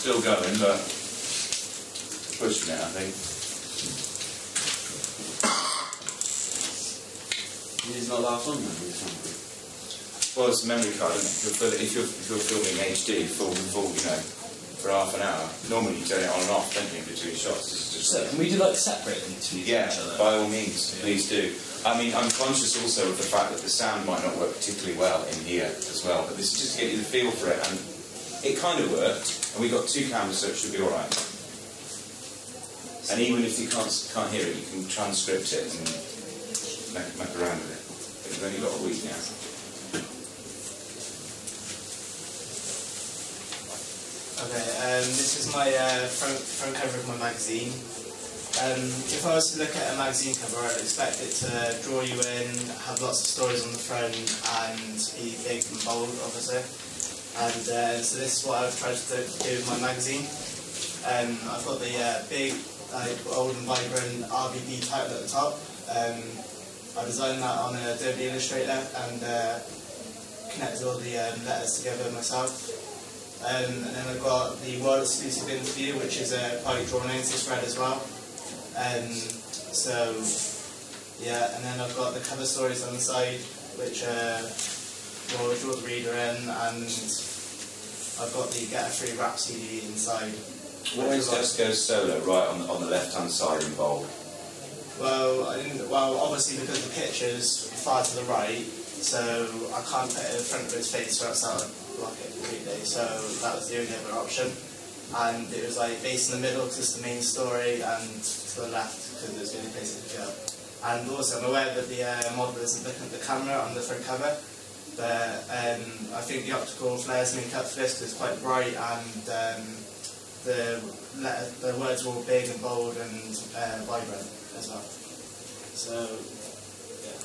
still going, but pushing it, I think. It's not last on then, Well, it's a memory card, isn't it? If you're filming HD full, you know, for half an hour, normally you turn it on and off, don't you, between shots. So, can we do like separate them to each other? By all means, please do. I mean, I'm conscious also of the fact that the sound might not work particularly well in here as well, but this is just to get you the feel for it, and it kind of worked, and we got 2 cameras, so it should be all right. And even if you can't hear it, you can transcript it and make around with it. But you've only got a week now. Okay, this is my front cover of my magazine. If I was to look at a magazine cover, I'd expect it to draw you in, have lots of stories on the front, and be big and bold, obviously. And so this is what I've tried to do with my magazine. I've got the big, bold and vibrant RVB title at the top. I designed that on Adobe Illustrator and connected all the letters together myself. And then I've got the world exclusive interview, which is partly drawn into spread as well. So yeah, and then I've got the cover stories on the side, which will draw the reader in, and I've got the Get a Free Rap CD inside. Why is Just Go Solo right on the left-hand side in bold? Well, obviously because the picture's far to the right, so I can't put it in front of his face or else that would block it completely. So that was the only other option. And it was like based in the middle because it's the main story, and to the left because it's the only place it could go. And also I'm aware that the model isn't looking at the camera on the front cover, but I think the optical flares make up for this because it's quite bright, and the words were all big and bold and vibrant as well. So yeah.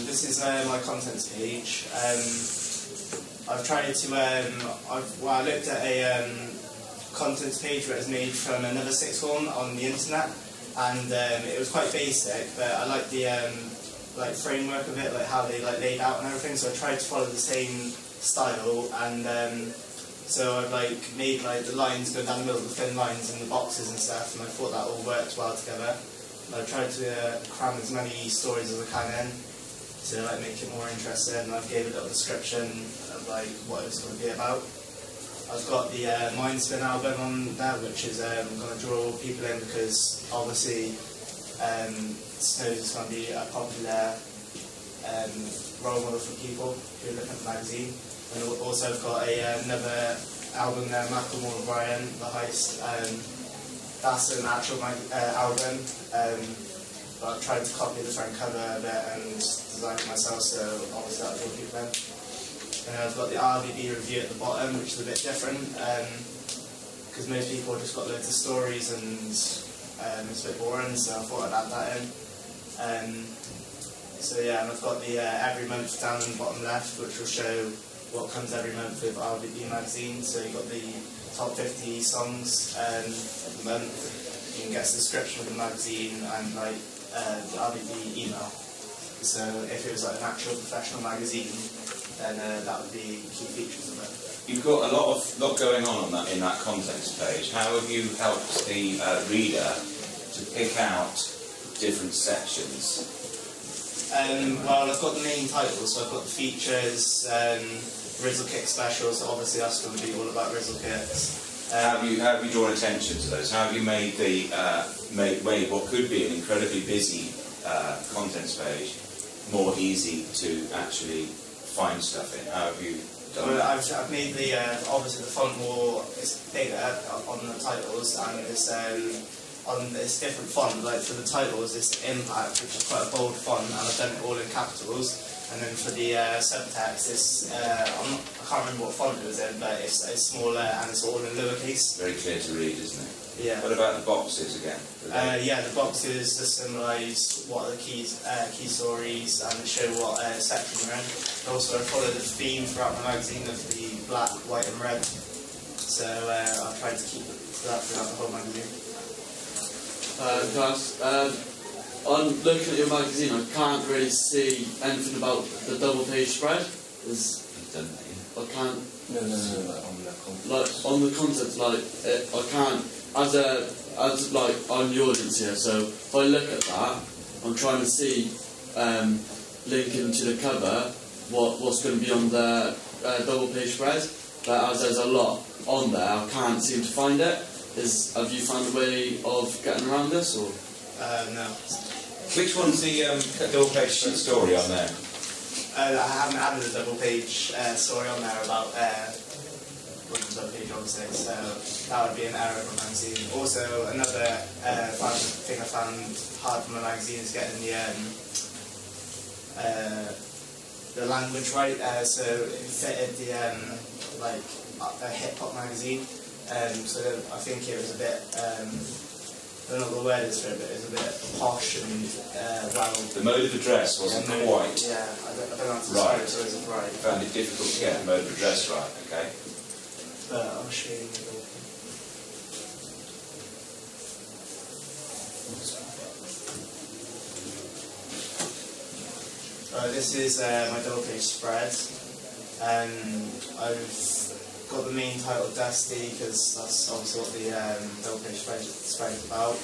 This is my contents page. I've tried to, I looked at a contents page that was made from another sixth form on the internet, and it was quite basic, but I like the framework of it, like how they laid out and everything, so I tried to follow the same style, and so I've made the lines go down the middle, the thin lines in the boxes and stuff, and I thought that all worked well together. I tried to cram as many stories as I can in to make it more interesting, and I've gave a little description of what it's going to be about. I've got the Mindspin album on there, which is going to draw people in because obviously Snows is going to be a popular role model for people who look at the magazine. And also I've got another album there, Macklemore and Brian, The Heist. That's an actual album, but I've tried to copy the front cover of it and design it myself, so obviously that'll draw people in. And I've got the RVB review at the bottom, which is a bit different, because most people have just got loads of stories and it's a bit boring, so I thought I'd add that in. So yeah, and I've got the every month down in the bottom left, which will show what comes every month with RVB magazine. So you've got the top 50 songs of the month. You can get a description of the magazine and the RVB email. So if it was an actual professional magazine, then that would be key features of it. You've got a lot going on that in that contents page. How have you helped the reader to pick out different sections? Well, I've got the main titles, so I've got the features, Rizzle Kick specials, so obviously that's going to be all about Rizzle Kicks. How have you drawn attention to those? How have you made made what could be an incredibly busy contents page more easy to actually find stuff in? How have you done that? I've made the, obviously the font more, it's bigger on the titles, and it's on this different font. Like for the titles, it's Impact, which is quite a bold font, and I've done it all in capitals. And then for the subtext, it's, I can't remember what font it was in, but it's smaller and it's all in lowercase. Very clear to read, isn't it? Yeah. What about the boxes again? Yeah, the boxes symbolise what are the key stories and show what section you're in. Also, I follow the theme throughout the magazine of the black, white and red. So I've tried to keep that throughout the whole magazine. Guys, on looking at your magazine, I can't really see anything about the double page spread. I can't. No, like on the content. Like on the content, I can't as like I'm the audience here. So if I look at that, I'm trying to see linking to the cover what's going to be on the double page spread. But as there's a lot on there, I can't seem to find it. Have you found a way of getting around this, or? No. Which one's the double page story on there? I haven't added a double page story on there about women's double page, obviously, so that would be an error from the magazine. Also, another thing I found hard from the magazine is getting the language right. So it fitted the like a hip hop magazine. So I think it was a bit. I don't know what the word is for it, but it was a bit posh and well. The mode of address wasn't quite. Yeah, I don't know how to right. describe it, so it isn't right. You found it difficult to get the mode of address right, okay? But I'll show you the little this is my double page spread. I've got the main title Dusty because that's obviously what the double page spread is about.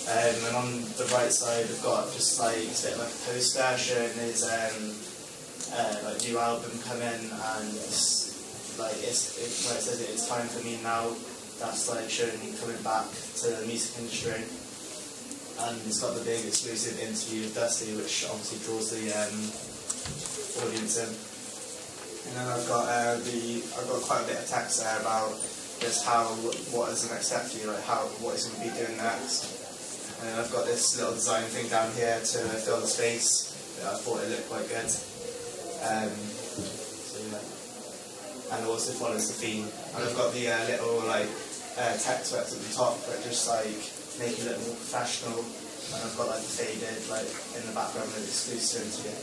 And on the right side I've got just like it's a bit like a poster showing his like new album coming, and it's like where it says it's time for me now. That's like showing me coming back to the music industry. And it's got the big exclusive interview with Dusty, which obviously draws the audience in. And then I've got quite a bit of text there about just what is the next step for you, like what he's going to be doing next. And then I've got this little design thing down here to fill the space. I thought it looked quite good. So yeah. And it also follows the theme. And I've got the little like text works at the top that just like make it look more professional. And I've got like the faded like in the background with exclusive interview.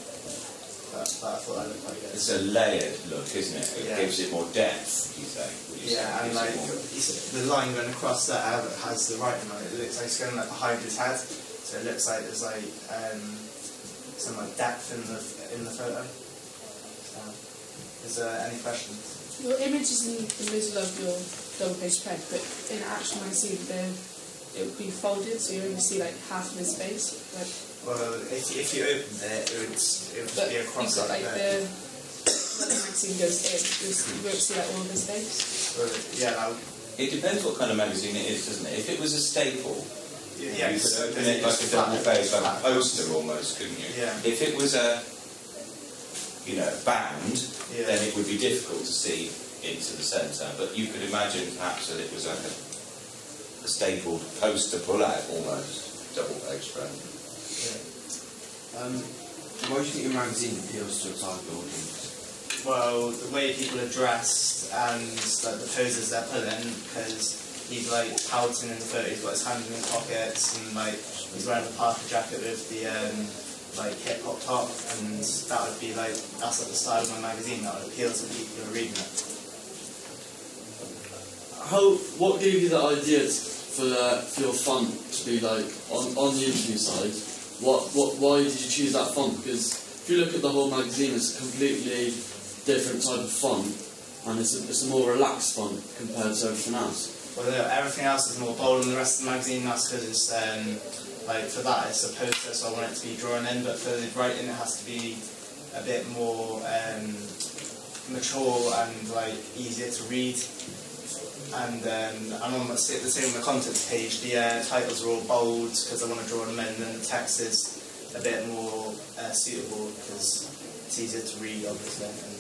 But I thought that looked quite good. It's a layered look, isn't it? It Yeah. gives it more depth, you say? Yeah, and like the line going across there has the writing on it. It looks like it's going like behind his head, so it looks like there's like some like depth in the photo. So, is there any questions? Your image is in the middle of your double page spread, but in an actual magazine, it would be folded, so you only see like half of his face. Like, well, if you opened it, it would be across. You've got like when the magazine goes in, you won't see like all of his face. Well, yeah, It depends what kind of magazine it is, doesn't it? If it was a staple, yeah, you could open it like a double page, like a poster almost, couldn't you? Yeah. If it was a, bound, Yeah. then it would be difficult to see into the centre. But you could imagine perhaps that it was like a stapled poster pull-out almost, double page spread. Why do you think your magazine appeals to a target audience? Well, the way people are dressed and like the poses they're pulling, because he's like pouting in the photo, he's got his hands in his pockets, and like he's wearing a Parker jacket with the like hip hop top, and that would be like that's like the style of my magazine that would appeal to people who are reading it. What gave you the idea for your font to be like on the interview side? Why did you choose that font? Because if you look at the whole magazine, it's a completely different type of font, and it's a more relaxed font compared to everything else. Well, everything else is more bold than the rest of the magazine. That's because it's like for that it's a poster, so I want it to be drawn in. But for the writing, it has to be a bit more mature and like easier to read. And on the same on the contents page, the titles are all bold because I want to draw them in, and the text is a bit more suitable because it's easier to read, obviously. And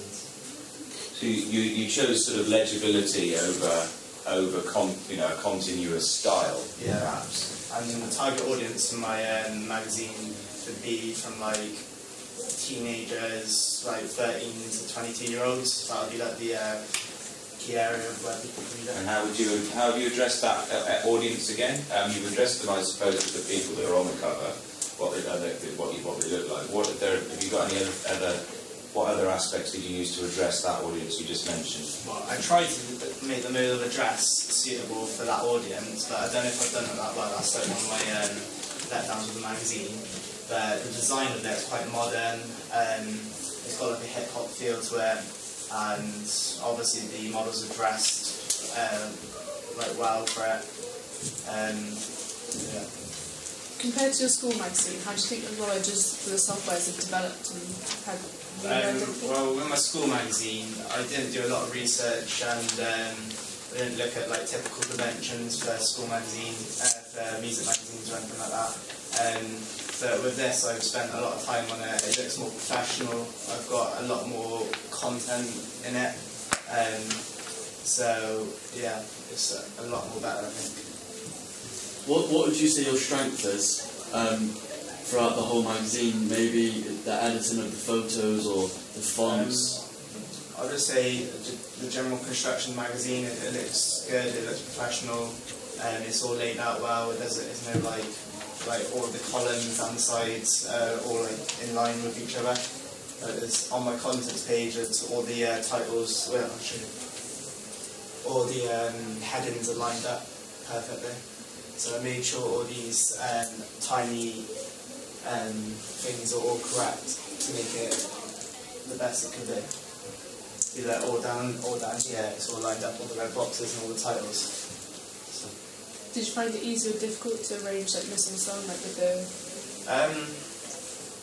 so you chose sort of legibility over a continuous style, yeah, perhaps. And the target audience for my magazine would be from like teenagers, like 13 to 22-year-olds. That would be like the key area of where people read it. And how have you addressed that audience again? You've addressed them, I suppose, with the people that are on the cover, what they look like. Have you got any other what other aspects did you use to address that audience you just mentioned? Well, I tried to make the mode of a dress suitable for that audience, but I don't know if I've done it that well. That's like one of my letdowns with the magazine. But the design of it is quite modern. It's got like a hip hop feel to it, and obviously the models are dressed like well for it. Yeah. Compared to your school magazine, how do you think the knowledge for the softwares have developed and have you learned anything? Well, with my school magazine, I didn't do a lot of research, and I didn't look at like typical conventions for school magazine, for music magazines or anything like that. But with this, I've spent a lot of time on it. It looks more professional. I've got a lot more content in it. So yeah, it's a lot more better, I think. What would you say your strength is throughout the whole magazine? Maybe the editing of the photos or the fonts? I would say the general construction magazine, it looks good, it looks professional, and it's all laid out well. There's no like all of the columns and the sides all like in line with each other. It's on my contents page, it's all the titles, well, I'll show you. All the headings are lined up perfectly. So I made sure all these tiny things are all correct to make it the best it can be. See that all down here, it's all lined up, all the red boxes and all the titles. So. Did you find it easy or difficult to arrange like missing song, like with the?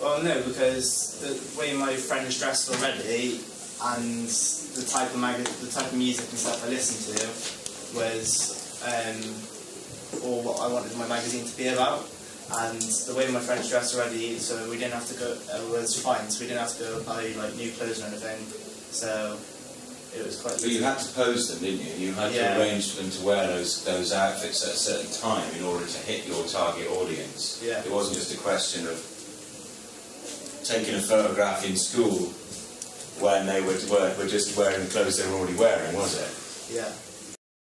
Well, no, because the way my friends dressed already, and the type of music and stuff I listened to was or what I wanted my magazine to be about, and the way my friends dressed already, so we didn't have to go. Was fine, so we didn't have to go buy like new clothes or anything. So it was quite. But you had to pose them, didn't you? You had to arrange for them to wear those outfits at a certain time in order to hit your target audience. Yeah. It wasn't just a question of taking a photograph in school when they were just wearing the clothes they were already wearing, was it? Yeah.